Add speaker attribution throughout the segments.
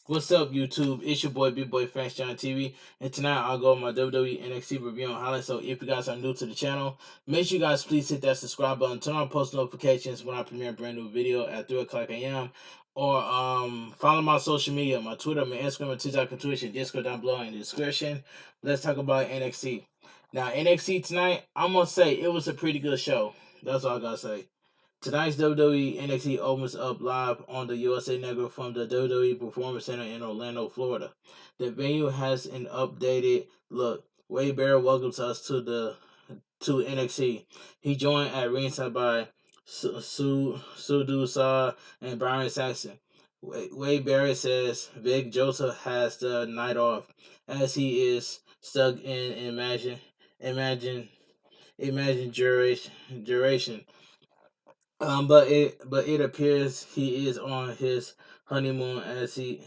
Speaker 1: What's up, YouTube? It's your boy, bigboyfactsjonnytv, and tonight I'll go over my WWE NXT review and highlights. So if you guys are new to the channel, make sure you guys please hit that subscribe button, turn on post notifications when I premiere a brand new video at 3 o'clock a.m. Or follow my social media, my Twitter, my Instagram, my TikTok, and Twitch, and Discord down below in the description. Let's talk about NXT. Now, NXT tonight, I'm going to say it was a pretty good show. That's all I got to say. Tonight's WWE NXT opens up live on the USA Network from the WWE Performance Center in Orlando, Florida. The venue has an updated look. Wade Barrett welcomes us to NXT. He joined at ringside by Sudu Saw and Byron Saxton. Wade Barrett says Vic Joseph has the night off as he is stuck in imagine duration. But it appears he is on his honeymoon as he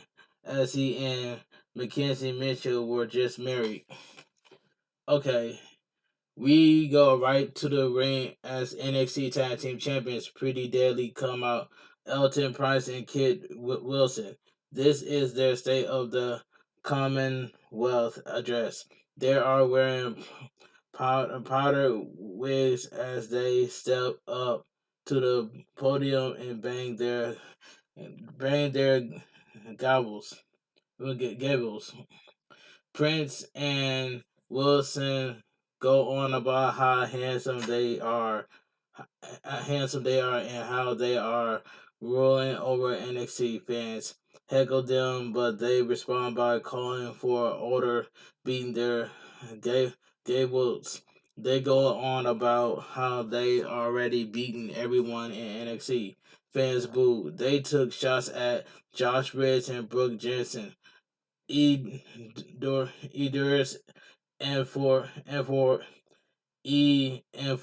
Speaker 1: and Mackenzie Mitchell were just married. Okay, we go right to the ring as NXT Tag Team Champions Pretty Deadly come out. Elton Price and Kid Wilson. This is their State of the Commonwealth address. They are wearing powder wigs as they step up to the podium and bang their gobbles. Prince and Wilson go on about how handsome they are, and how they are ruling over NXT. Fans heckle them, but they respond by calling for order, beating their gables. They go on about how they already beaten everyone in NXT. Fans boo. They took shots at Josh Briggs and Brooke Jensen. Edurs and for A and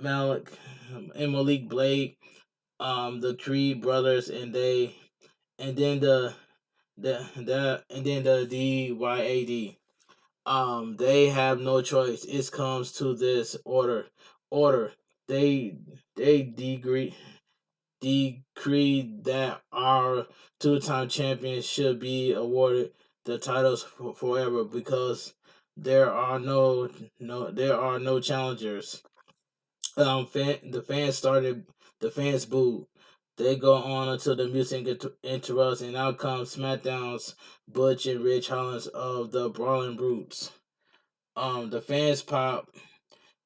Speaker 1: Malik Blade, the Creed brothers, and then the DYAD. They have no choice. It comes to this order. They decree that our two-time champions should be awarded the titles forever because there are no challengers. The fans booed. They go on until the music interrupts, and out comes SmackDown's Butch and Rich Hollins of the Brawling Brutes. The fans pop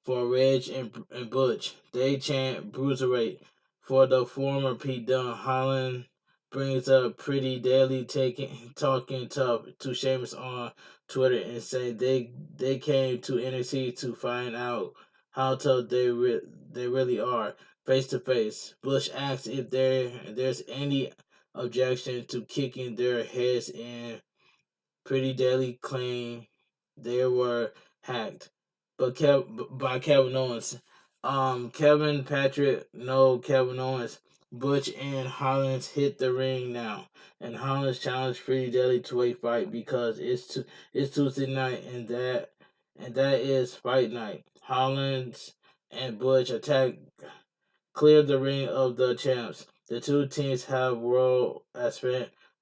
Speaker 1: for Reg and Butch. They chant Bruiserweight for the former Pete Dunne. Holland brings up Pretty Daily talking tough to Sheamus on Twitter and say they came to NXT to find out how tough they really are face to face. Butch asks if there's any objection to kicking their heads in. Pretty Daily claim they were hacked by Kevin Owens. Kevin Patrick, no Kevin Owens. Butch and Hollins hit the ring now, and Hollins challenged Pretty Deadly to a fight because it's Tuesday night, and that is fight night. Hollins and Butch attack, clear the ring of the champs. The two teams have words,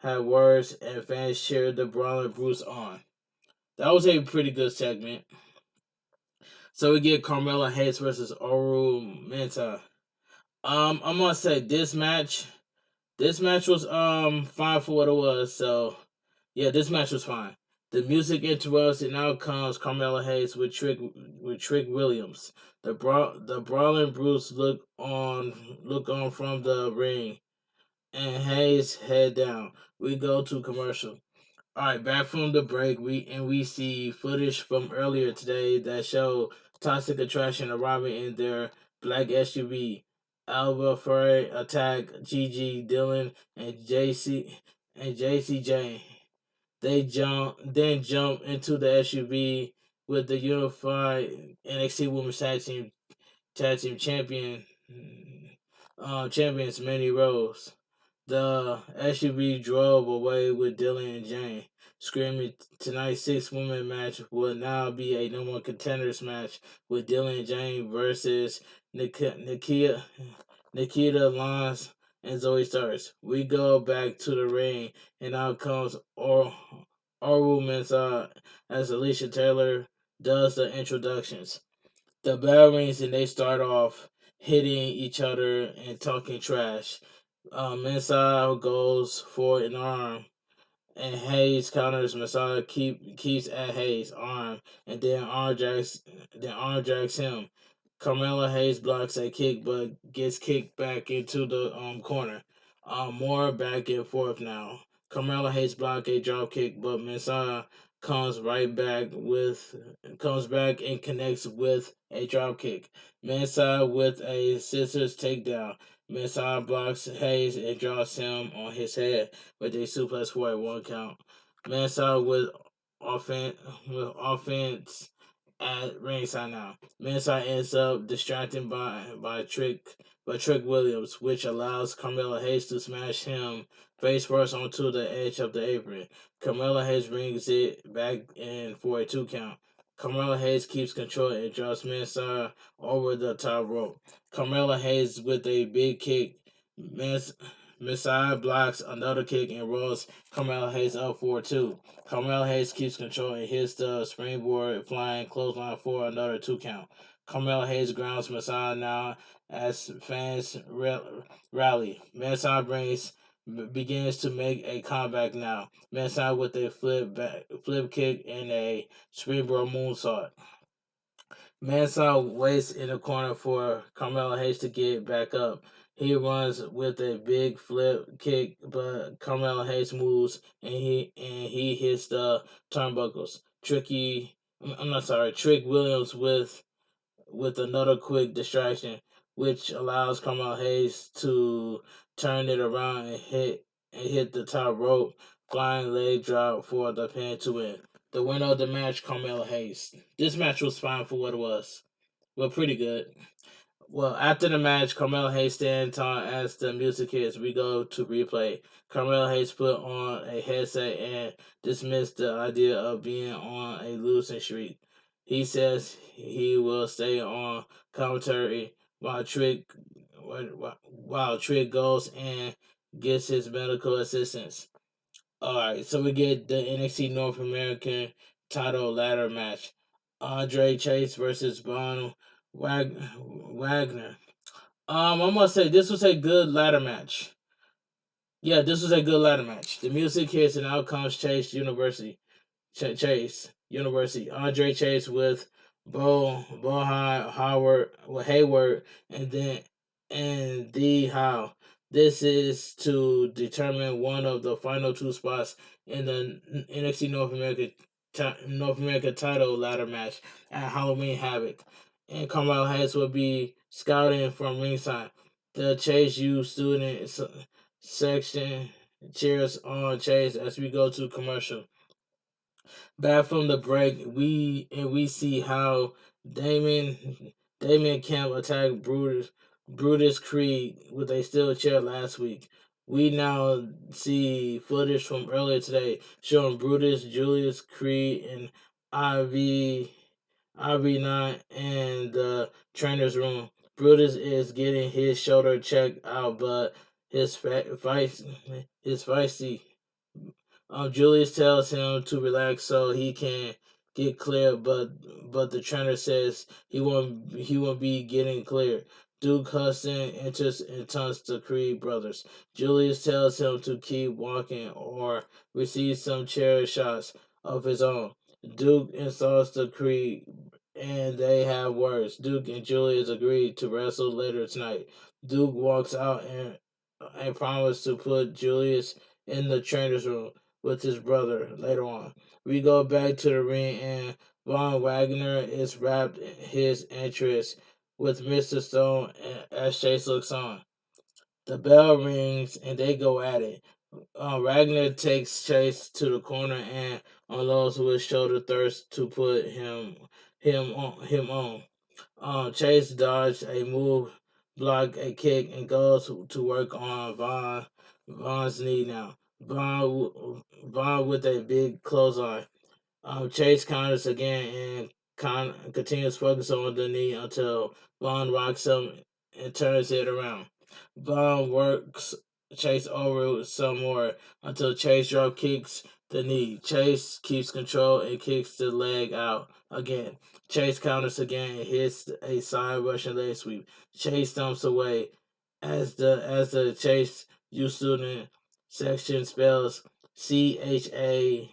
Speaker 1: and fans cheer the Brawling Brutes on. That was a pretty good segment. So we get Carmella Hayes versus Oru Menta. I'm gonna say this match was fine for what it was. So yeah, this match was fine. The music interrupts, and now comes Carmella Hayes with Trick Williams. The Brawling Brutes look on from the ring, and Hayes head down. We go to commercial. Alright, back from the break, we see footage from earlier today that show Toxic Attraction arriving in their black SUV. Alba Frey attack Gigi Dillon and JC Jane. They jump into the SUV with the unified NXT Women's Tag Team champions Mandy Rose. The SUV drove away with Dylan and Jane, screaming tonight's 6-woman match will now be a number one contenders match with Dylan and Jane versus Nikita Lyons and Zoe Starks. We go back to the ring, and out comes Oral Mensah as Alicia Taylor does the introductions. The bell rings and they start off hitting each other and talking trash. Mensah goes for an arm, and Hayes counters. Messiah keeps at Hayes' arm, and then arm drags him. Carmelo Hayes blocks a kick, but gets kicked back into the corner. More back and forth now. Carmelo Hayes blocks a drop kick, but Messiah comes right back comes back and connects with a drop kick. Messiah with a scissors takedown. Messiah blocks Hayes and drops him on his head with a suplex for a 1 count. Messiah with offense at ringside now. Mensah ends up distracted by Trick Williams, which allows Carmelo Hayes to smash him face first onto the edge of the apron. Carmelo Hayes brings it back in for a 2 count. Carmelo Hayes keeps control and drops Mensah over the top rope. Carmelo Hayes with a big kick. Messiah blocks another kick and rolls Carmelo Hayes up for 2. Carmelo Hayes keeps control and hits the springboard flying clothesline for another 2 count. Carmelo Hayes grounds Messiah now as fans rally. Messiah begins to make a comeback now. Messiah with a flip kick and a springboard moonsault. Mensah waits in the corner for Carmelo Hayes to get back up. He runs with a big flip kick, but Carmelo Hayes moves and he hits the turnbuckles. Trick Williams with another quick distraction, which allows Carmelo Hayes to turn it around and hit the top rope, flying leg drop for the pin to win. The winner of the match, Carmelo Hayes. This match was fine for what it was. Well, pretty good. Well, after the match, Carmelo Hayes stands tall as the music hits. We go to replay. Carmelo Hayes put on a headset and dismissed the idea of being on a losing streak. He says he will stay on commentary while Trick goes and gets his medical assistance. Alright, so we get the NXT North American title ladder match. Andre Chase versus Von Wagner. I'm gonna say this was a good ladder match. Yeah, this was a good ladder match. The music hits and out comes Chase University. Andre Chase with Hayward, and the Howe. This is to determine one of the final 2 spots in the NXT North America title ladder match at Halloween Havoc. And Carmelo Hayes will be scouting from ringside. The Chase U student section cheers on Chase as we go to commercial. Back from the break, we see how Damon Camp attacked Brutus Creed with a steel chair last week. We now see footage from earlier today showing Brutus, Julius Creed, and IV9 in the trainer's room. Brutus is getting his shoulder checked out, but his feisty. Julius tells him to relax so he can get clear, but the trainer says he won't be getting clear. Duke Hudson enters and taunts the Creed brothers. Julius tells him to keep walking or receive some chair shots of his own. Duke insults the Creed and they have words. Duke and Julius agree to wrestle later tonight. Duke walks out and promises to put Julius in the trainer's room with his brother later on. We go back to the ring and Von Wagner is wrapped his entrance with Mr. Stone as Chase looks on. The bell rings and they go at it. Wagner takes Chase to the corner and unloads with shoulder thirst to put him on. Chase dodged a move, blocked a kick, and goes to work on Von's knee now. Von with a big clothesline. Chase counters again and continues focus on the knee until Von rocks him and turns it around. Vaughn works Chase over some more until Chase drop kicks the knee. Chase keeps control and kicks the leg out again. Chase counters again and hits a side Russian leg sweep. Chase dumps away as the Chase U student section spells CHASEU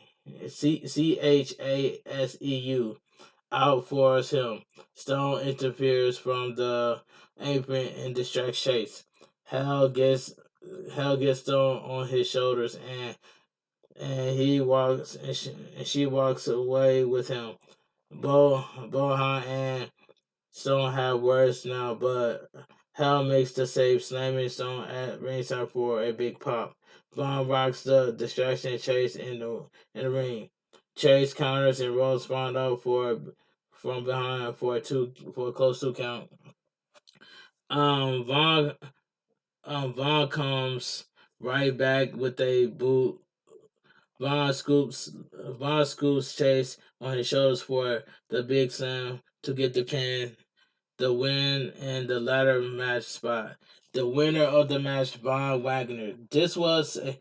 Speaker 1: out force him. Stone interferes from the apron and distracts Chase. Hell gets Hell gets Stone on his shoulders and he walks and she walks away with him. Bohan and Stone have words now, but Hell makes the save, slamming Stone at ringside for a big pop. Vaughn rocks the distraction Chase in the ring. Chase counters and rolls Vaughn up from behind for a close 2 count. Um, Vaughn Vaughn comes right back with a boot. Vaughn scoops Chase on his shoulders for the big slam to get the pin, the win, and the ladder match spot. The winner of the match, Von Wagner. This was a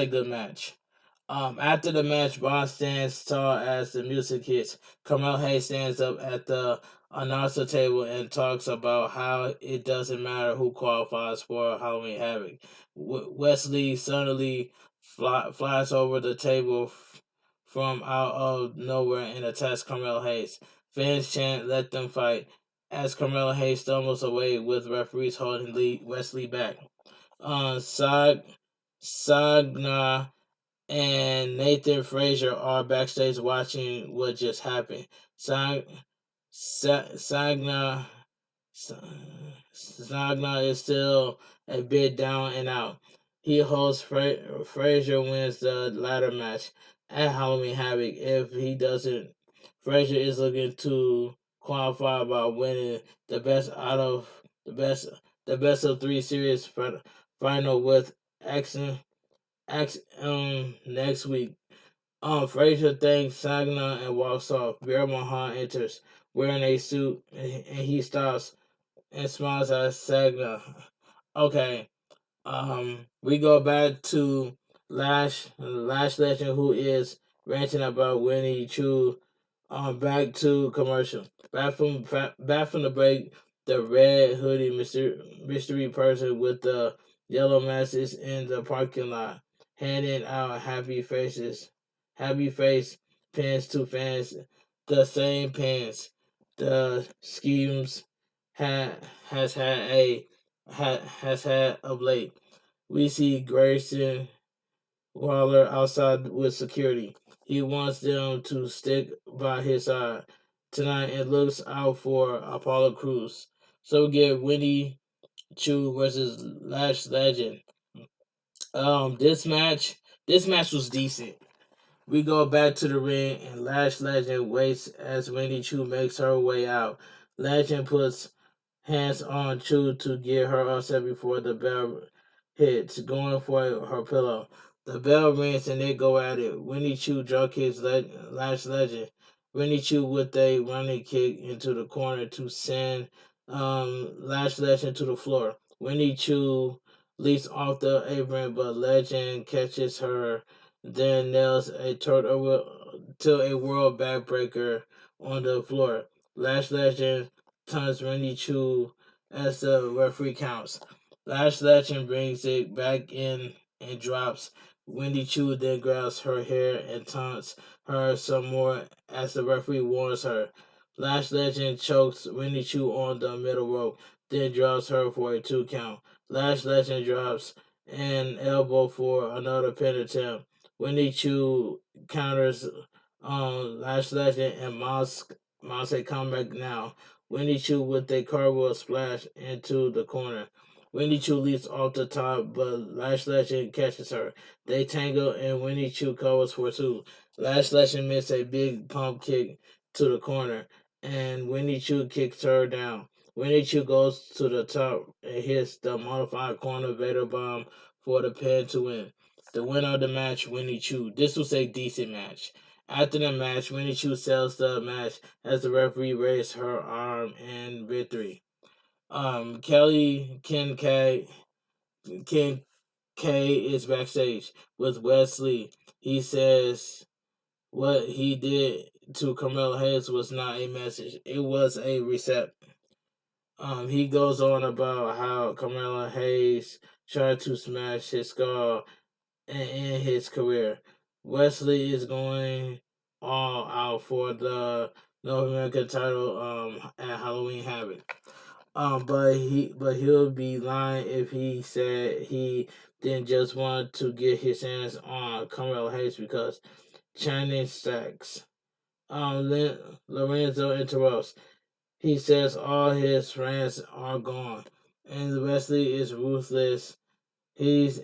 Speaker 1: good match. After the match, Vaughn stands tall as the music hits. Carmel Hayes stands up at the announcer table and talks about how it doesn't matter who qualifies for Halloween Havoc. Wesley suddenly flies over the table from out of nowhere and attacks Carmel Hayes. Fans chant, "Let them fight," as Carmel Hayes stumbles away with referees holding Wesley back. Sagna and Nathan Frazier are backstage watching what just happened. Sagna is still a bit down and out. He hopes Frazier wins the ladder match at Halloween Havoc. If he doesn't, Frazier is looking to qualify by winning the best out of the best of 3 series final with Axon next week. Frazier thanks Sagna and walks off. Veer Mahaan enters wearing a suit and he stops and smiles at Sagna. Okay. We go back to Lash Legend, who is ranting about Winnie Chu. Back to commercial. Back from the break, the red hoodie mystery person with the yellow mask is in the parking lot, handing out happy face pins to fans. The same pins. The schemes has had of late. We see Grayson Waller outside with security. He wants them to stick by his side tonight and looks out for Apollo Crews. So we get Winnie Chu versus Lash Legend. This match was decent. We go back to the ring and Lash Legend waits as Winnie Chu makes her way out. Legend puts hands on Chu to get her upset before the bell hits, going for her pillow. The bell rings and they go at it. Winnie Chu drunk his Lash Legend. Winnie Chu with a running kick into the corner to send Lash Legend to the floor. Winnie Chu leaps off the apron, but Legend catches her, then nails a to a world backbreaker on the floor. Lash Legend turns Winnie Chu as the referee counts. Lash Legend brings it back in and drops. Winnie Chu then grabs her hair and taunts her some more as the referee warns her. Lash Legend chokes Winnie Chu on the middle rope, then drops her for a 2 count. Lash Legend drops an elbow for another pin attempt. Winnie Chu counters Lash Legend and mounts a comeback now. Winnie Chu with a cartwheel splash into the corner. Winnie Chu leaps off the top, but Lash Legend catches her. They tangle and Winnie Chu covers for 2. Lash Legend misses a big pump kick to the corner, and Winnie Chu kicks her down. Winnie Chu goes to the top and hits the modified corner Vader bomb for the pin to win. The winner of the match, Winnie Chu. This was a decent match. After the match, Winnie Chu sells the match as the referee raised her arm in victory. Kelly Ken K is backstage with Wesley. He says what he did to Carmelo Hayes was not a message. It was a reset. He goes on about how Carmelo Hayes tried to smash his skull and end his career. Wesley is going all out for the North American title at Halloween Havoc. But he'll be lying if he said he didn't just want to get his hands on Carmelo Hayes because Channing Stacks. Lorenzo interrupts. He says all his friends are gone, and Wesley is ruthless. He's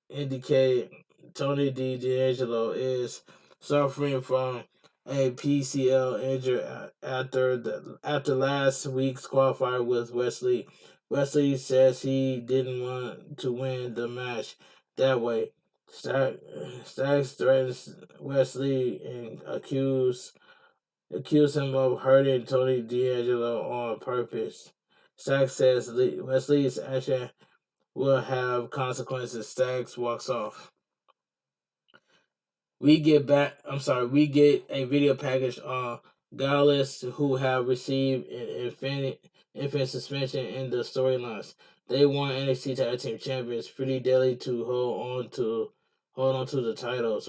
Speaker 1: indicated Tony D'Angelo is suffering from a PCL injury after last week's qualifier with Wesley. Wesley says he didn't want to win the match that way. Stacks threatens Wesley and accuse him of hurting Tony D'Angelo on purpose. Stacks says Wesley's action will have consequences. Stacks walks off. We get back. I'm sorry. We get a video package on Gallus who have received an infant suspension in the storylines. They won NXT Tag Team Champions. Pretty daily to hold on to the titles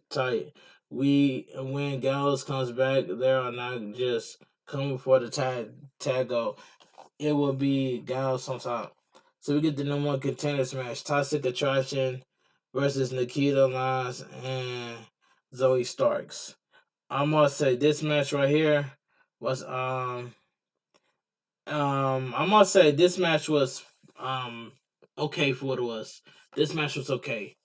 Speaker 1: tight. When Gallus comes back, they are not just coming for the tag go. It will be Gallus on top. So we get the number one contenders match: Toxic Attraction versus Nikita Lyons and Zoe Starks. I must say this match right here was I must say this match was okay for what it was. This match was okay.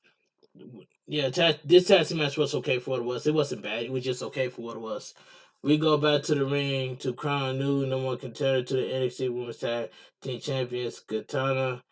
Speaker 1: Yeah, this tag team match was okay for what it was. It wasn't bad. It was just okay for what it was. We go back to the ring to crown a new number one contender to the NXT Women's Tag Team Champions, Katana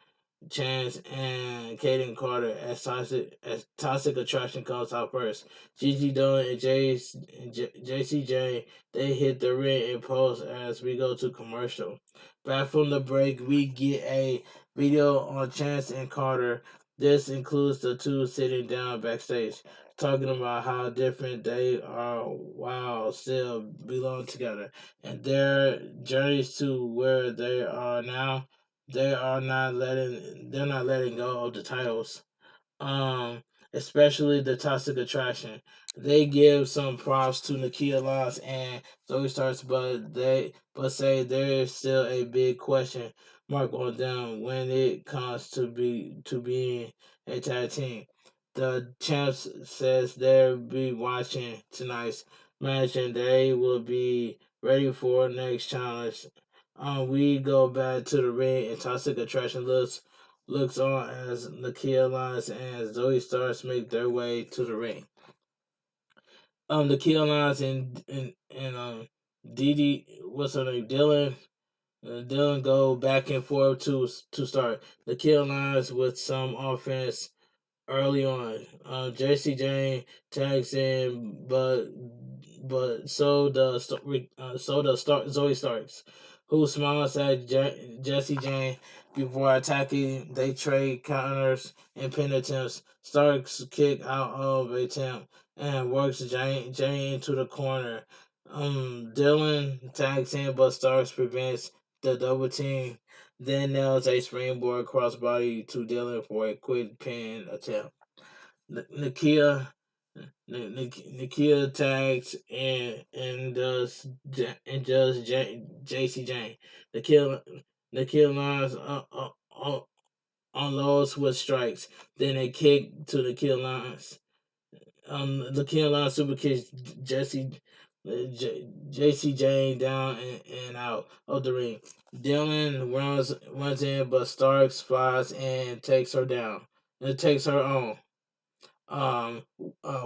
Speaker 1: Chance and Kaden Carter as Toxic Attraction comes out first. Gigi Dolan and JCJ they hit the ring and post as we go to commercial. Back from the break, we get a video on Chance and Carter. This includes the two sitting down backstage, talking about how different they are while still belong together, and their journeys to where they are now they're not letting go of the titles. Um, Especially the Toxic Attraction. They give some props to Nakia Loss and Zoe Starks, but say there is still a big question mark on them when it comes to being a tag team. The champs says they'll be watching tonight's match and they will be ready for next challenge. We go back to the ring and Toxic Attraction looks on as Nakia Lyons and Zoe Starks make their way to the ring. Nakia Lyons and Didi, what's her name, Dylan go back and forth to start. Nakia Lyons with some offense early on. JC Jane tags in, but Zoe Starks, who smiles at Jesse Jane before attacking. They trade counters and pin attempts. Starks kick out of a attempt and works Jane into the corner. Dylan tags in, but Starks prevents the double team. Then nails a springboard crossbody to Dylan for a quick pin attempt. Nakia tags and does JC Jane. Nakia lines unloads with strikes. Then a kick to Nakia lines. Nakia lines super kicks JC Jane down and out of the ring. Dylan runs in, but Starks flies and takes her down. It takes her on.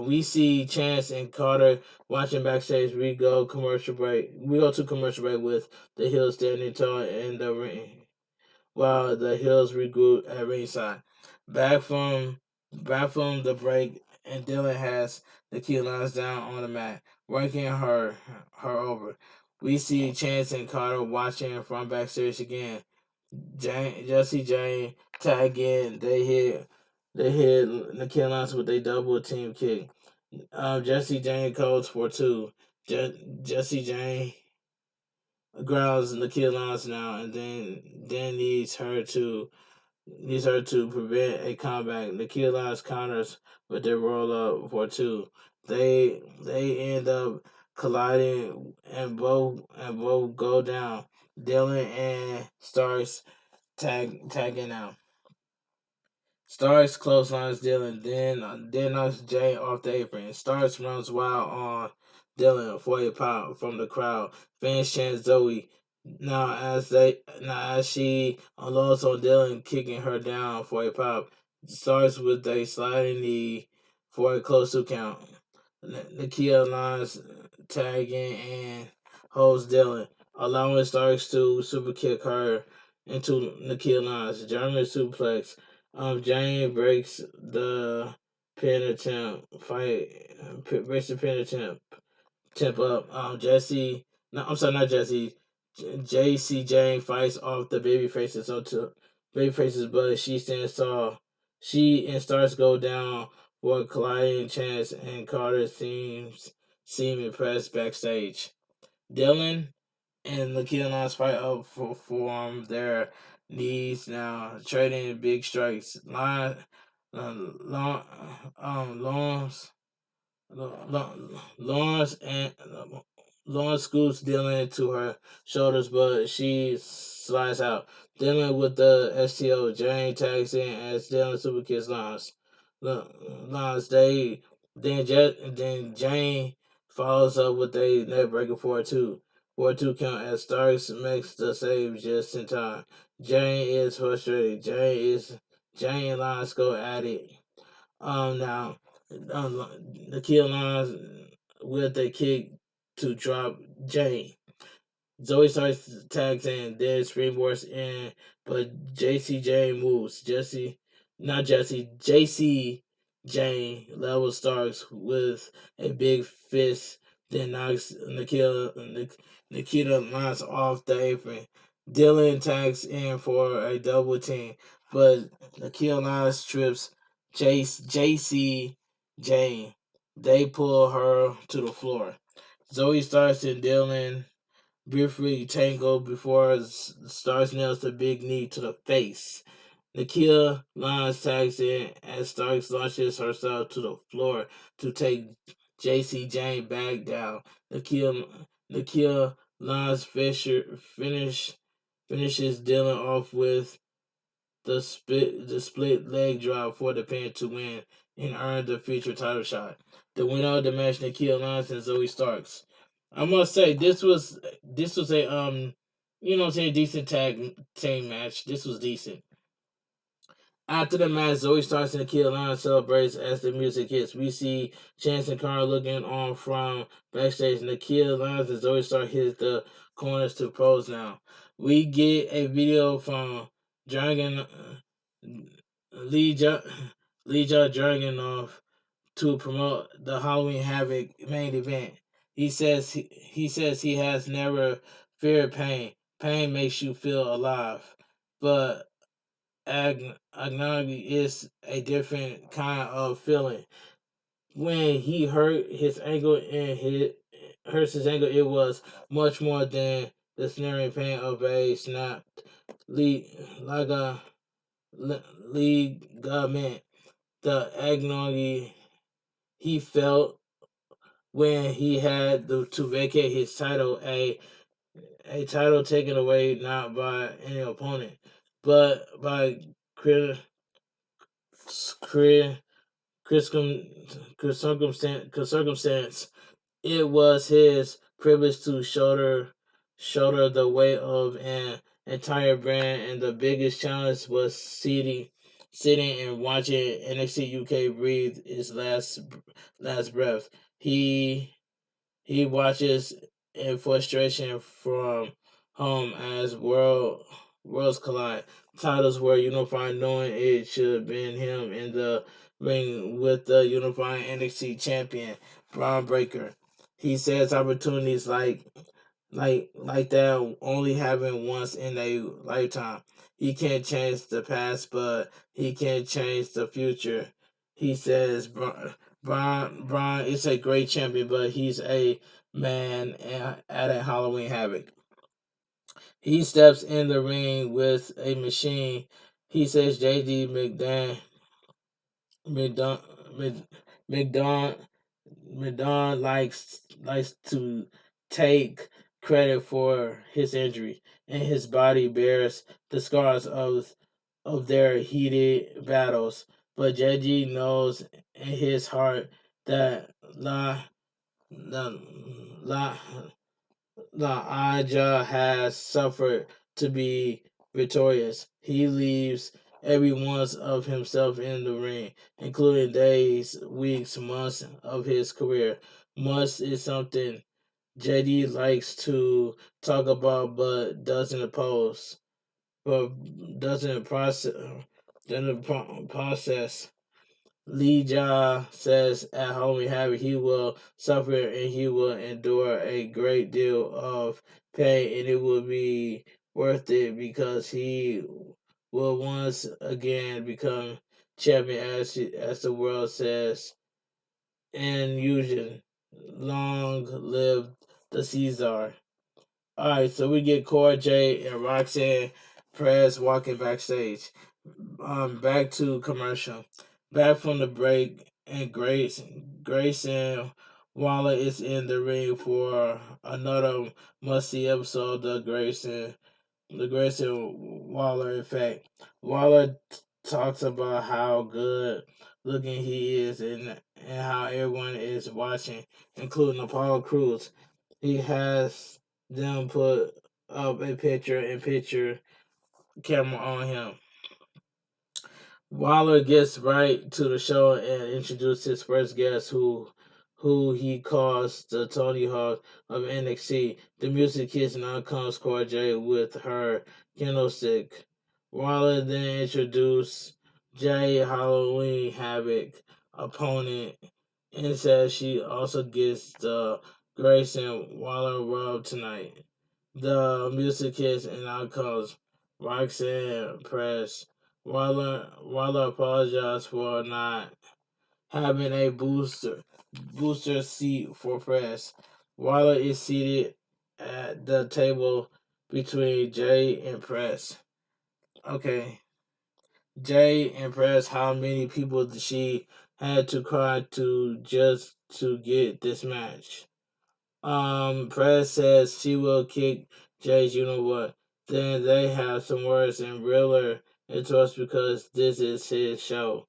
Speaker 1: We see Chance and Carter watching backstage. We go commercial break. We go to commercial break with the Hills standing tall in the ring, while the Hills regroup at ringside. Back from the break, and Dylan has the key lines down on the mat, working her over. We see Chance and Carter watching from backstage again. Jesse Jane tag in. They hit Nikhil Lance with a double team kick. Jesse Jane goes for two. Jesse Jane grounds Nikhil Lance now, and then needs her to prevent a comeback. Nikhil Lance counters with their roll up for two. They end up colliding and both go down. Dylan and Starks tagging out. Starks clotheslines Dylan, then knocks Jay off the apron. Starks runs wild on Dylan for a pop from the crowd. Fans chant Zoe. Now as she unloads on Dylan, kicking her down for a pop. Starts with a sliding knee for a close two count. Nakia lines tagging and holds Dylan, allowing Starks to super kick her into Nakia lines. German suplex. Jane breaks the pin attempt. Breaks the pin attempt. Tip up. Jesse. No, I'm sorry, not Jesse. JC Jane fights off the baby faces onto baby faces, but she stands tall. She and Stars go down for colliding Chance and Carter seem impressed backstage. Dylan and Lakeith Lance fight up for their knees now, trading big strikes. Uh, Lon, Lawrence, Lawrence and Lawrence scoops Dylan to her shoulders, but she slides out. Dylan with the STO. Jane tags in as Dylan super kicks Lawrence. Lawrence, then Jane follows up with a neck breaker for a two. For a two count as Starks makes the save just in time. Jane is frustrated. Jane and Lawrence go at it. Now Nikhil Lance with a kick to drop Jane. Zoe starts tags in, then springboards in, but JC Jane moves. JC Jane levels Starks with a big fist, then knocks Nikita Lance off the apron. Dylan tags in for a double team, but Nikita Lance trips JC Jane. They pull her to the floor. Zoe starts and Dylan briefly tangle before Starks nails the big knee to the face. Nakia Lance tags in as Starks launches herself to the floor to take JC Jane back down. Nakia Lance finishes Dylan off with the split leg drop for the pin to win and earn the future title shot. The winner of the match, Nakia Lance and Zoe Starks. I must say this was a decent tag team match. This was decent. After the match, Zoe Starks and Nakia Lance celebrates as the music hits. We see Chance and Carl looking on from backstage. Nakia Lance and Zoe Starks hit the corners to pros now. We get a video from Dragon Leja Dragunov to promote the Halloween Havoc main event. He says he has never feared pain. Pain makes you feel alive, but agony is a different kind of feeling. When he hurt his ankle hurts his ankle, it was much more than the snaring pain of a snapped ligament. The agony he felt when he had to vacate his title, a title taken away not by any opponent, but by Chris circumstance. It was his privilege to shoulder the weight of an entire brand, and the biggest challenge was sitting and watching NXT UK breathe his last breath. He watches in frustration from home as worlds collide. Titles were unified, knowing it should have been him in the ring with the unifying NXT champion, Braun Breaker. He says opportunities like like that only happen once in a lifetime. He can't change the past, but he can change the future. He says Brian is a great champion, but he's a man at a Halloween Havoc. He steps in the ring with a machine. He says JD McDon McDon McDon likes to take credit for his injury, and his body bears the scars of their heated battles. But JD knows in his heart that La, La, Aja has suffered to be victorious. He leaves every once of himself in the ring, including days, weeks, months of his career. Months is something JD likes to talk about but doesn't oppose, but doesn't process. Lee Ja says at Halloween Havoc he will suffer and he will endure a great deal of pain, and it will be worth it because he will once again become champion, as the world says. And Eugene, long live the Caesar. All right, so we get Cora J and Roxanne Perez walking backstage. Back to commercial. Back from the break, and Grayson Waller is in the ring for another must-see episode of the Grayson Waller effect. Waller talks about how good looking he is and how everyone is watching, including Apollo Crews. He has them put up a picture camera on him. Waller gets right to the show and introduces his first guest, who he calls the Tony Hawk of NXT. The music hits, now comes Cora J with her candlestick. Waller then introduces Jay Halloween Havoc opponent and says she also gets the Grayson Waller rub tonight. The music hits and out comes Roxanne Press. Waller apologized for not having a booster seat for Press. Waller is seated at the table between Jay and Press. Okay. Jay and Press, how many people did she had to cry to just to get this match? Press says she will kick Jay's you know what. Then they have some words and Riller interrupts because this is his show.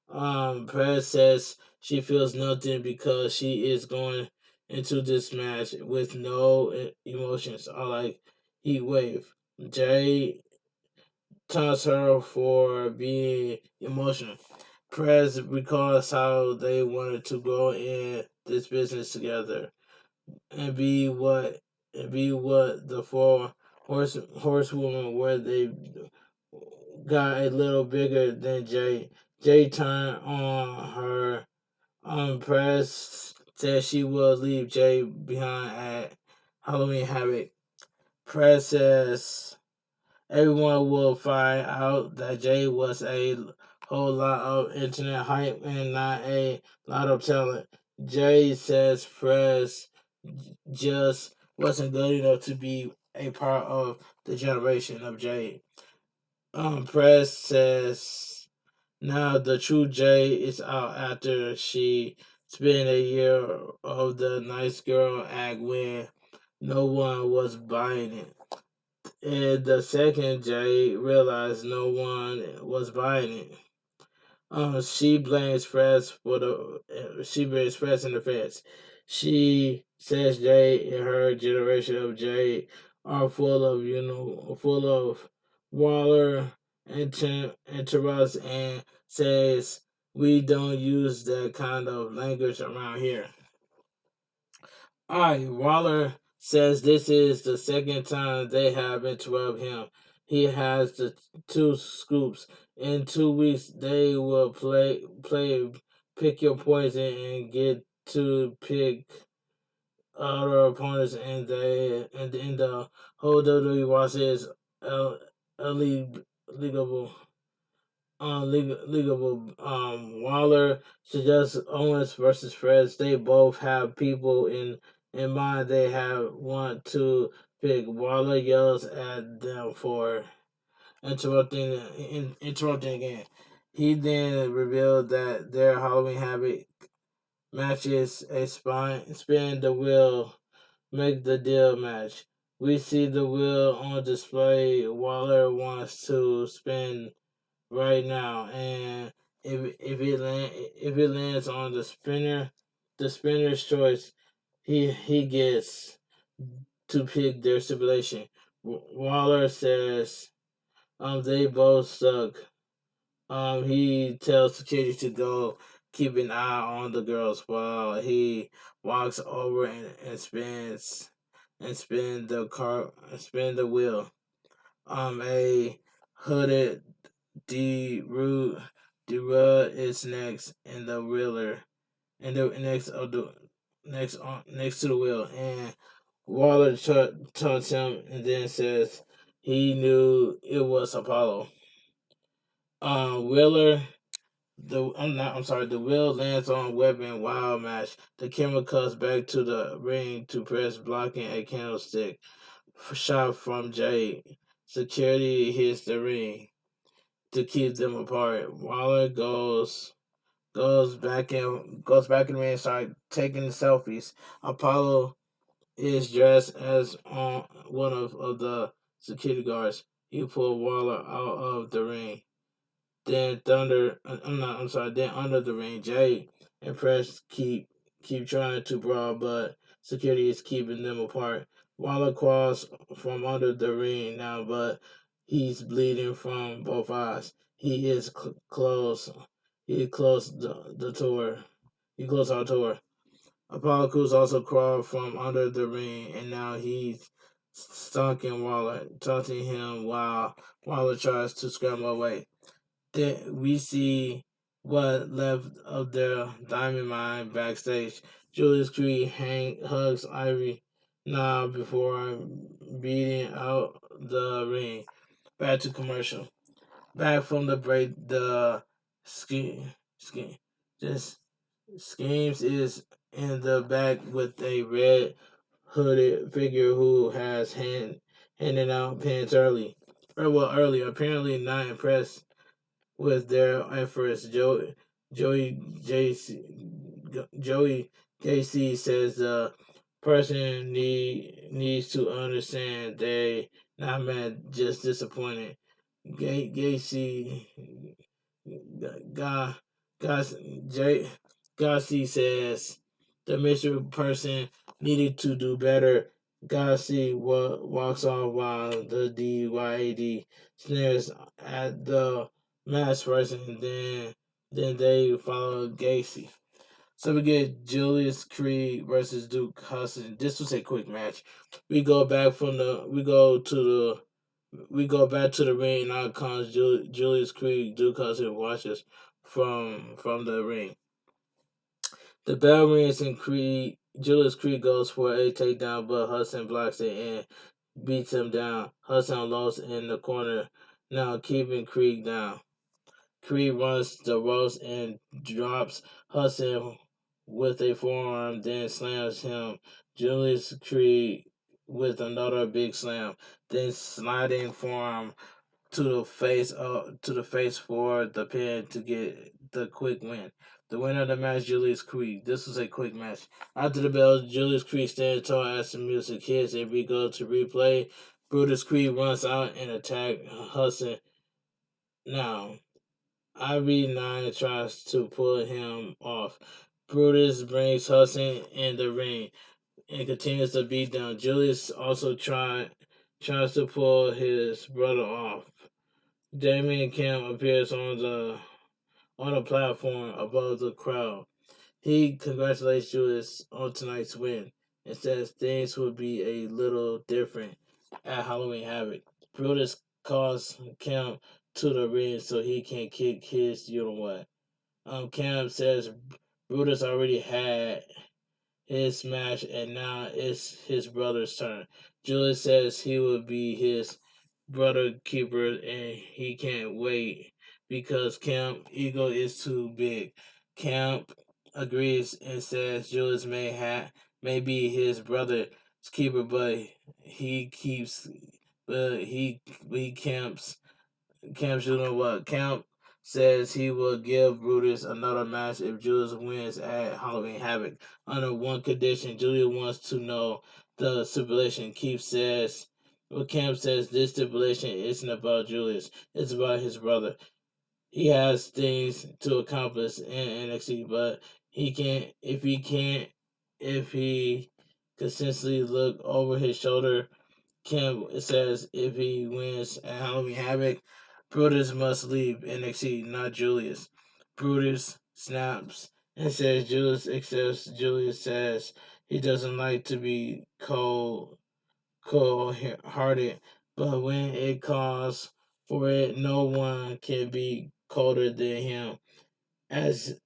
Speaker 1: Press says she feels nothing because she is going into this match with no emotions, or like heat wave. Jay taunts her for being emotional. Press recalls how they wanted to go in this business together and be what the four horsewomen were. They got a little bigger than Jay. Jay turned on her. Press said she will leave Jay behind at Halloween Havoc. Press says everyone will find out that Jay was a whole lot of internet hype and not a lot of talent. Jay says Press just wasn't good enough to be a part of the generation of Jay. Press says now the true Jay is out after she spent a year of the nice girl act when no one was buying it. And the second Jay realized no one was buying it. She blames Press for she blames Press and the fans. She says Jay and her generation of Jay are full of full of Waller and Taras, and says we don't use that kind of language around here. Alright, Waller says this is the second time they have interrupted him. He has the two scoops. In 2 weeks, they will play pick your poison and get to pick other opponents, and in the whole WWE roster is illegal. Leagueable. Waller suggests Owens versus Fred. They both have people in mind. They have want to pick. Waller yells at them for interrupting again. He then revealed that their Halloween Havoc matches a spin the wheel, make the deal match. We see the wheel on display. Waller wants to spin right now, and if it lands on the spinner's choice, he gets to pick their stipulation. Waller says, they both suck. He tells security to go keep an eye on the girls while he walks over and spin the wheel. A hooded D Rude is next in the wheeler, and the next to the wheel, and Waller taunts him and then says he knew it was Apollo. Wheeler, the wheel lands on weapon wild match. The camera cuts back to the ring to press blocking a candlestick shot from Jade. Security hits the ring to keep them apart. Waller goes back in the ring and starts taking selfies. Apollo is dressed as one of the security guards. He pulled Waller out of the ring. Then Then under the ring, Jay and Press keep trying to brawl, but security is keeping them apart. Waller crawls from under the ring now, but he's bleeding from both eyes. He is close. He closed the tour. He closed our tour. Apollo Crews also crawled from under the ring, and now he's stalking Waller, taunting him while Waller tries to scramble away. Then we see what left of their Diamond Mine backstage. Julius Creed hugs Ivory now before beating out the ring. Back to commercial. Back from the break, the ski, just Schemes is in the back with a red hooded figure who has handed out pants earlier. Apparently not impressed with their efforts. Joey JC, Joey JC says the person needs to understand they not mad, just disappointed. Gacy, God, God, J, Gacy says the mystery person needed to do better. Gacy walks off while the DYAD snares at the masked person. Then they follow Gacy. So we get Julius Creed versus Duke Hudson. This was a quick match. We go back to the ring. Now comes Julius Creed. Duke Hudson watches from the ring. The bell rings and Julius Creed goes for a takedown, but Hudson blocks it and beats him down. Hudson lost in the corner, now keeping Creed down. Creed runs the ropes and drops Hudson with a forearm, then slams him. Julius Creed with another big slam, then sliding forearm to the face for the pin to get the quick win. The winner of the match, Julius Creed. This was a quick match. After the bell, Julius Creed stands tall as the music hits and we go to replay. Brutus Creed runs out and attacks Hudson. Now, IB9 tries to pull him off. Brutus brings Hudson in the ring and continues to beat down. Julius also tries to pull his brother off. Damien Camp appears on the platform above the crowd. He congratulates Julius on tonight's win and says things will be a little different at Halloween Havoc. Brutus calls Camp to the ring so he can kick his you know what. Camp says Brutus already had his match, and now it's his brother's turn. Julius says he will be his brother keeper, and he can't wait because Camp ego is too big. Camp agrees and says Julius may be his brother's keeper, but he keeps but he camps you know what Camp says he will give Brutus another match if Julius wins at Halloween Havoc under one condition. Julius wants to know the stipulation. Camp says this stipulation isn't about Julius, it's about his brother. He has things to accomplish in NXT, but if he consistently look over his shoulder. Kim says if he wins at Halloween Havoc, Brutus must leave NXT, not Julius. Brutus snaps and says Julius accepts. Julius says he doesn't like to be cold-hearted, but when it calls for it, no one can be colder than him, as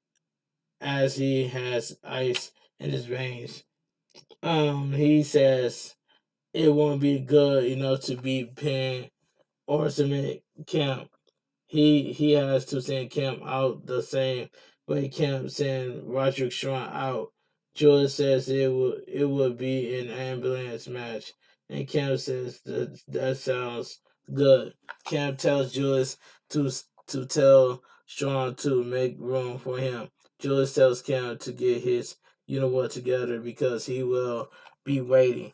Speaker 1: he has ice in his veins. He says it won't be good enough to beat Penn or submit Camp. He has to send Camp out the same way Camp sent Roderick Strong out. Julius says it would be an ambulance match, and Camp says that sounds good. Camp tells Julius to tell Strong to make room for him. Julius tells Camp to get his together because he will be waiting.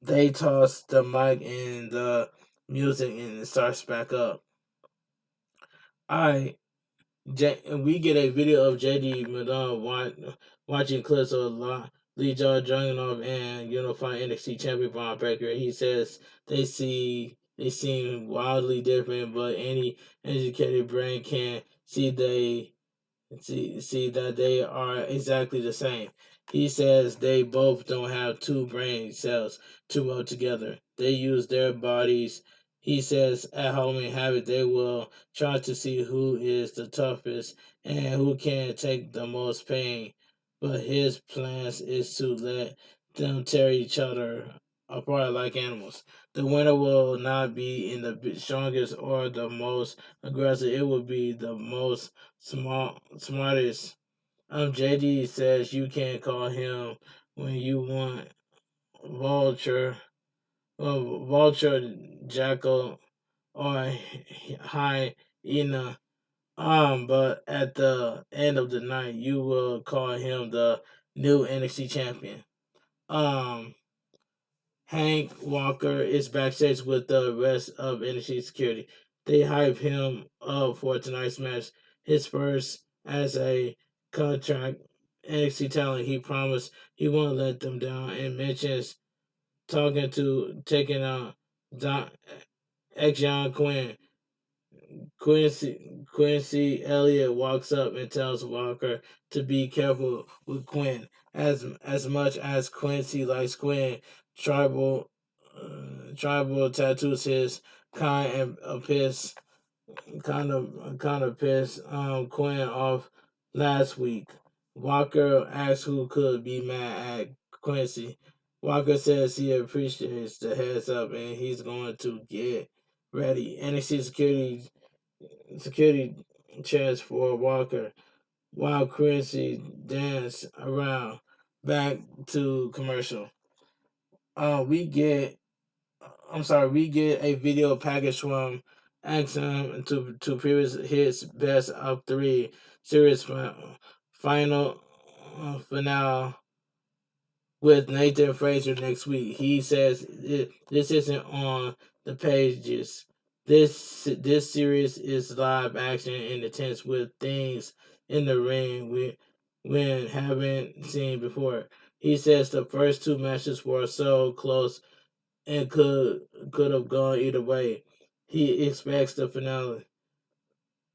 Speaker 1: They toss the mic and the music and it starts back up. Alright, we get a video of JD Madonna watching clips of Lee John Dragunov and unified NXT champion Von Breakker. He says they seem wildly different, but any educated brain can see that they are exactly the same. He says they both don't have two brain cells to work together. They use their bodies. He says at Halloween Havoc they will try to see who is the toughest and who can take the most pain. But his plans is to let them tear each other apart like animals. The winner will not be in the strongest or the most aggressive. It will be the most smartest. JD says you can call him when you want vulture, vulture, jackal, or hyena. But at the end of the night, you will call him the new NXT champion. Hank Walker is backstage with the rest of NXT security. They hype him up for tonight's match, his first as a contract NXT talent. He promised he won't let them down and mentions taking out X-Young Quinn. Quincy Elliott walks up and tells Walker to be careful with Quinn. As much as Quincy likes Quinn, tribal tattoos his kind of piss kind of pissed Quinn off last week. Walker asks who could be mad at Quincy. Walker says he appreciates the heads up and he's going to get ready. NXT security checks for Walker while Quincy dance around. Back to commercial. We get a video package from Axum to previous hits best of 3 series final finale with Nathan Fraser next week. He says this isn't on the pages. This series is live action and intense with things in the ring we haven't seen before. He says the first 2 matches were so close and could have gone either way. He expects the finale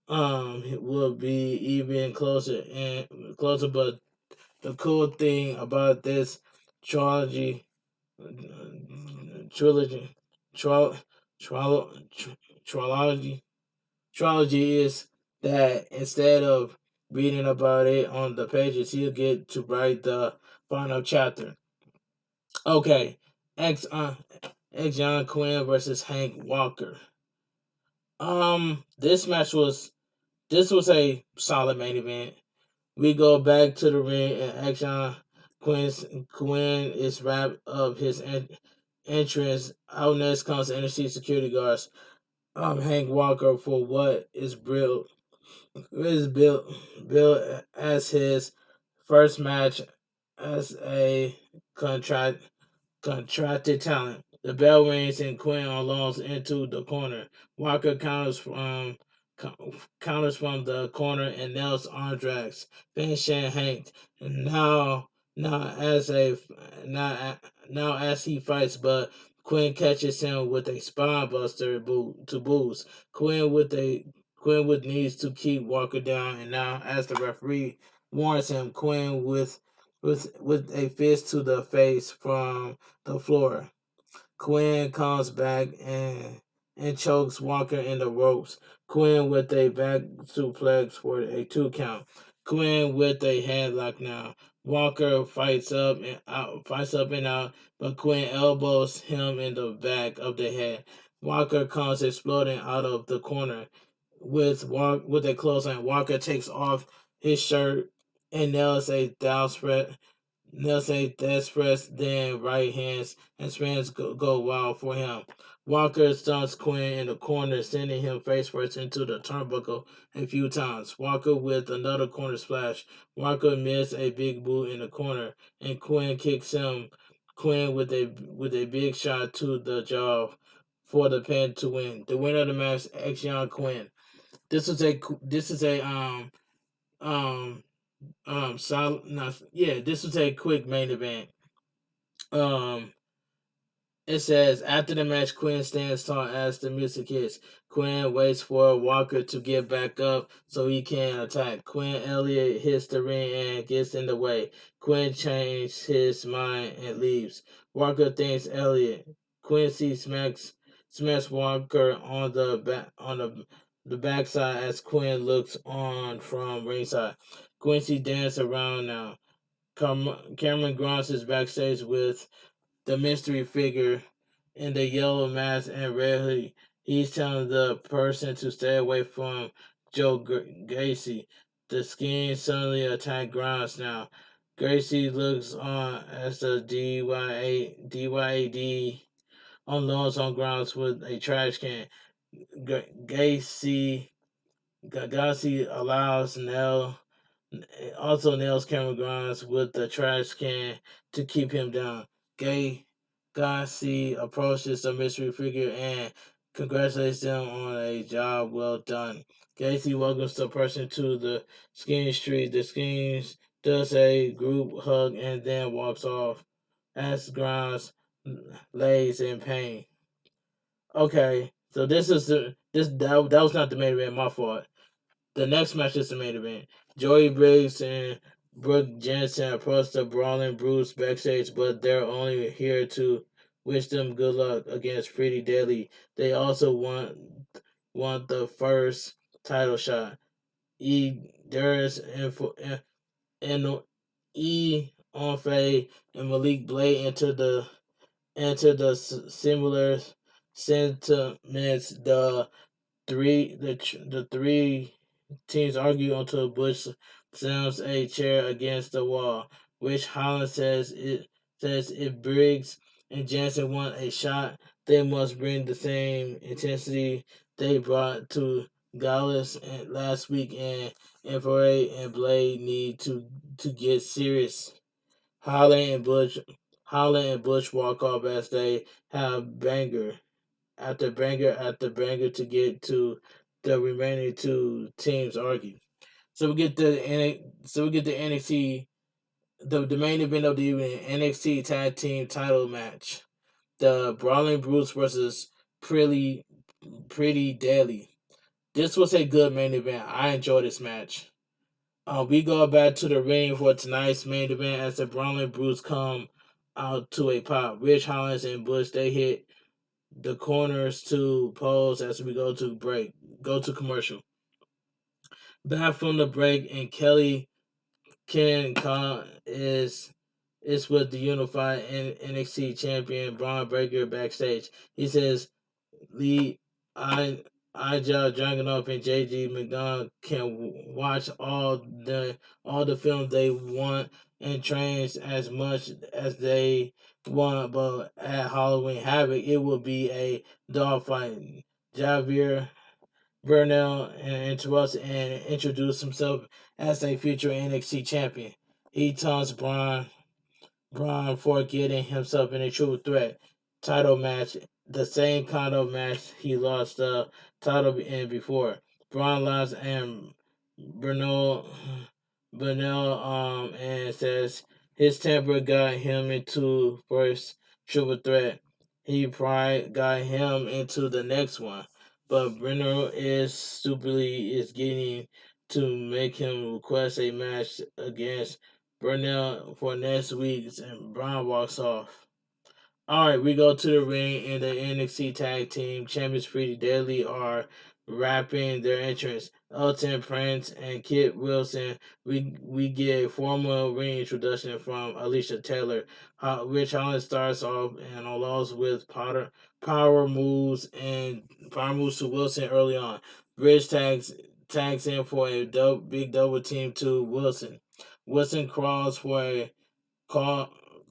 Speaker 1: will be even closer, but the cool thing about this trilogy trilogy tri- trilogy is that instead of reading about it on the pages, he'll get to write the final chapter. Okay, X John Quinn versus Hank Walker. This was a solid main event. We go back to the ring and Action Quinn is wrapped up his entrance. Out next comes NXT security guards. Hank Walker for what is built as his first match as a contracted talent. The bell rings and Quinn unloads into the corner. Walker counters from the corner and nails arm drags, finishing Hank. Now, now as a now as he fights, but Quinn catches him with a spine buster to boost. Quinn with needs to keep Walker down, and now as the referee warns him, Quinn with a fist to the face from the floor. Quinn comes back and chokes Walker in the ropes. Quinn with a back suplex for a 2 count. Quinn with a headlock now. Walker fights up and out, but Quinn elbows him in the back of the head. Walker comes exploding out of the corner with a clothesline. Walker takes off his shirt and nails a down spread. Nelson desperate, then right hands and spins go wild for him. Walker stunts Quinn in the corner, sending him face first into the turnbuckle a few times. Walker with another corner splash. Walker missed a big boot in the corner, and Quinn kicks him. Quinn with a big shot to the jaw for the pin to win. The winner of the match, Action Quinn. This is a um this was a quick main event. Um it says after the match, Quinn stands tall as the music hits. Quinn waits for Walker to get back up so he can attack. Quinn Elliott hits the ring and gets in the way. Quinn changes his mind and leaves. Walker thanks Elliott. Quincy smacks Walker on the backside as Quinn looks on from ringside. Quincy dances around now. Cameron Grimes is backstage with the mystery figure in the yellow mask and red hoodie. He's telling the person to stay away from Joe Gacy. The skin suddenly attack Grimes now. Gracie looks on as the DYAD unloads on Grimes with a trash can. Gacy allows also nails Cameron Grimes with the trash can to keep him down. Gacy approaches the mystery figure and congratulates them on a job well done. Gacy welcomes the person to the skiing street. The skiing does a group hug and then walks off as Grimes lays in pain. Okay, so that was not the main event. My fault. The next match is the main event. Joey Briggs and Brooke Jensen approach the Brawling Brutes backstage, but they're only here to wish them good luck against Pretty Deadly. They also want the first title shot. Darius and E Onfei and Malik Blade into the similar sentiments. The three teams argue until Bush slams a chair against the wall, which Holland says if Briggs and Jansen want a shot, they must bring the same intensity they brought to Gallus last week, and Foray and Blade need to get serious. Holland and Bush walk off as they have banger to get to the remaining two teams argue. So we get the NXT the main event of the evening, NXT Tag Team Title match. The Brawling Brutes versus Pretty Deadly. This was a good main event. I enjoyed this match. We go back to the ring for tonight's main event as the Brawling Brutes come out to a pop. Rich Hollins and Bush they hit the corners to pose as we go to commercial. Back from the break, and Kelly Ken Khan is with the unified NXT champion Braun Breaker backstage. He says Lee I Ija Dragunov and JG McDonald can watch all the films they want and train as much as they want, but at Halloween Havoc it will be a dogfight. Javier Burnell interrupts and introduced himself as a future NXT champion. He taunts Braun for getting himself in a triple threat title match, the same kind of match he lost the title in before. Braun lost and Bernal and says his temper got him into first triple threat. He pride got him into the next one. But Brenner is stupidly is getting to make him request a match against Burnell for next week, and Braun walks off. All right, we go to the ring, and the NXT Tag Team Champions Pretty Deadly are wrapping their entrance. Elton Prince and Kit Wilson. We get a formal ring introduction from Alicia Taylor. Rich Holland starts off and allows with power moves to Wilson early on. Rich tags in for a big double team to Wilson. Wilson crawl,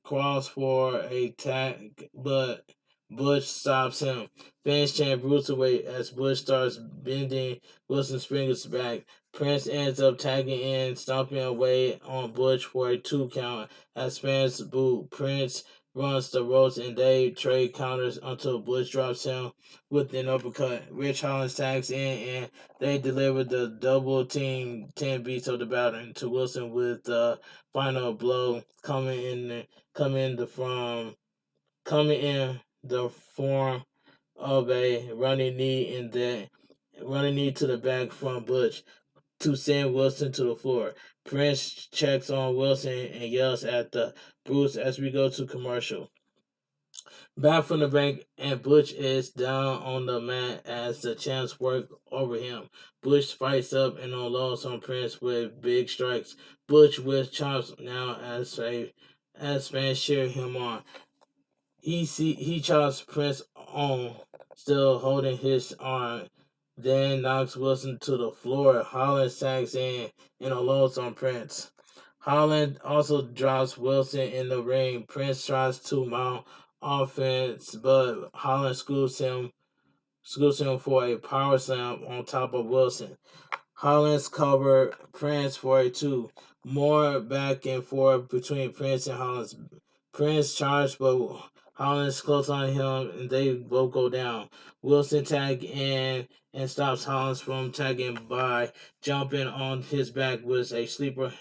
Speaker 1: crawls for a tag, but Bush stops him. Fans chant Bruiserweight as Bush starts bending Wilson Springer's back. Prince ends up tagging in, stomping away on Bush for a 2 count as fans boo. Prince runs the ropes and they trade counters until Bush drops him with an uppercut. Rich Hollins tags in and they deliver the double team 10 beats of the battle to Wilson with the final blow coming in the form of a running knee to the back from Butch to send Wilson to the floor. Prince checks on Wilson and yells at the Bruce as we go to commercial. Back from the bank, and Butch is down on the mat as the champs work over him. Butch fights up and unloads on Prince with big strikes. Butch with chops now as fans cheer him on. He chops Prince on, still holding his arm, then knocks Wilson to the floor. Holland sags in and unloads on Prince. Holland also drops Wilson in the ring. Prince tries to mount offense, but Holland scoops him for a power slam on top of Wilson. Hollins covered Prince for a 2. More back and forth between Prince and Hollins. Prince charged, but Hollins close on him and they both go down. Wilson tag in and stops Hollins from tagging by jumping on his back with a sleeper.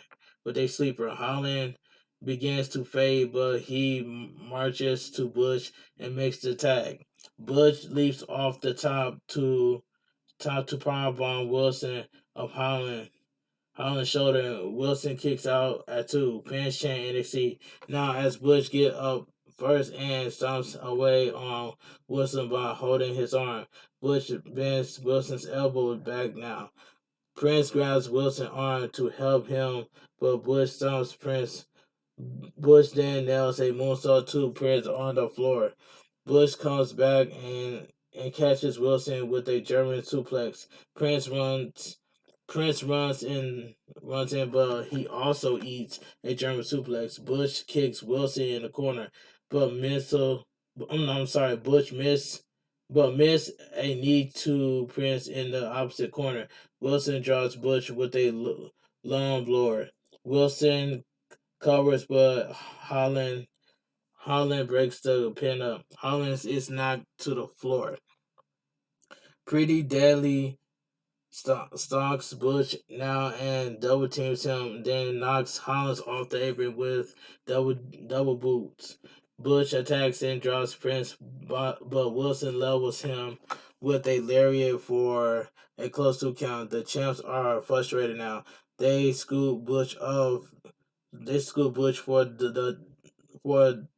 Speaker 1: Holland begins to fade, but he marches to Bush and makes the tag. Bush leaps off the top to powerbomb Wilson of Holland's shoulder. Wilson kicks out at 2. Fans chant NXT. Now as Bush get up first and stomps away on Wilson by holding his arm. Bush bends Wilson's elbow back now. Prince grabs Wilson's arm to help him, but Bush stomps Prince. Bush then nails a moonsault to Prince on the floor. Bush comes back and catches Wilson with a German suplex. Prince runs in, but he also eats a German suplex. Bush kicks Wilson in the corner, but Bush miss a knee to Prince in the opposite corner. Wilson draws Bush with a long blower. Wilson covers, but Holland breaks the pin up. Hollins is knocked to the floor. Pretty Deadly stalks Butch now and double teams him, then knocks Hollins off the apron with double boots. Butch attacks and drops Prince, but Wilson levels him with a lariat for a close 2 count. The champs are frustrated now. They scoop Butch for the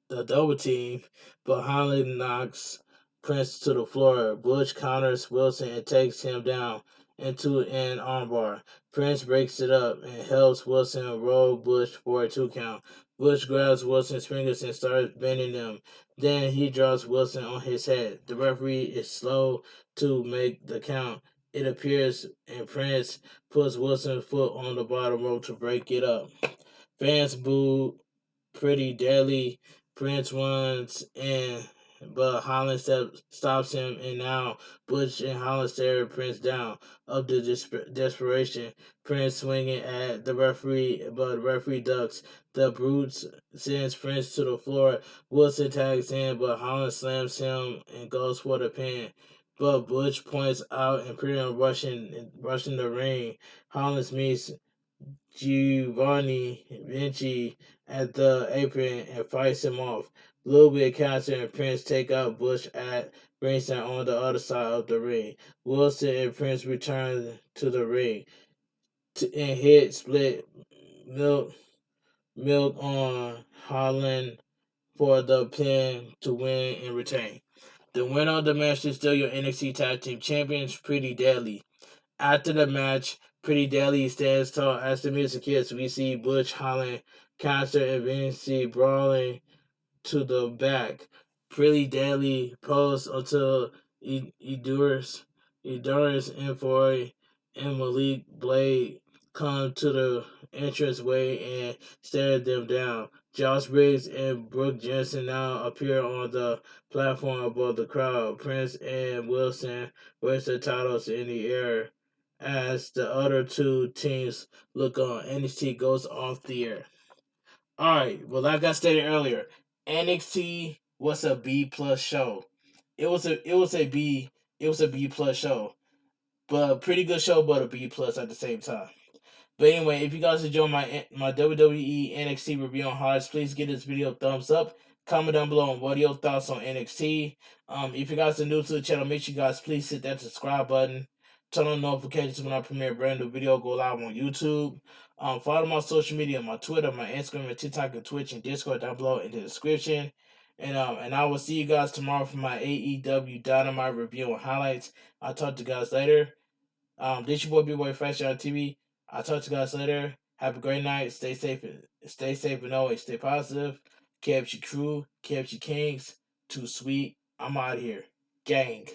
Speaker 1: double team, but Holland knocks Prince to the floor. Butch counters Wilson and takes him down. into an armbar. Prince breaks it up and helps Wilson roll Bush for a 2 count. Bush grabs Wilson's fingers and starts bending them. Then he drops Wilson on his head. The referee is slow to make the count. It appears, and Prince puts Wilson's foot on the bottom rope to break it up. Fans boo pretty deadly. Prince runs in, but Holland stops him, and now Butch and Holland stare Prince down. Up to desperation, Prince swinging at the referee, but the referee ducks. The Brutes sends Prince to the floor. Wilson tags in, but Holland slams him and goes for the pin. But Butch points out and pretty rushing the ring. Holland meets Giovanni Vinci at the apron and fights him off. Little bit counter and Prince take out Bush at ringside on the other side of the ring. Wilson and Prince return to the ring and hit split milk on Holland for the pin to win and retain. The winner of the match is still your NXT Tag Team Champions, Pretty Deadly. After the match, Pretty Deadly stands tall as the music hits. We see Butch, Holland, Counter, and Vinci brawling to the back. Pretty Deadly poses until Endurance Envoy and Malik Blade come to the entranceway and stare them down. Josh Briggs and Brooke Jensen now appear on the platform above the crowd. Prince and Wilson raise their titles in the air as the other two teams look on. NXT goes off the air. Alright, well like I stated earlier, NXT was a B+ show. It was a B+ show. But a pretty good show, but a B+ at the same time. But anyway, if you guys enjoy my WWE NXT review on highlights, please give this video a thumbs up. Comment down below on what are your thoughts on NXT. If you guys are new to the channel, make sure you guys please hit that subscribe button. Turn on notifications when I premiere a brand new video, go live on YouTube. Follow my social media, my Twitter, my Instagram, and TikTok, and Twitch, and Discord down below in the description. And I will see you guys tomorrow for my AEW Dynamite review and highlights. I'll talk to you guys later. This your boy bigboyfactsjonnytv. I'll talk to you guys later. Have a great night. Stay safe and always stay positive. KFG Crew, KFG Kings, Too Sweet. I'm out of here. Gang.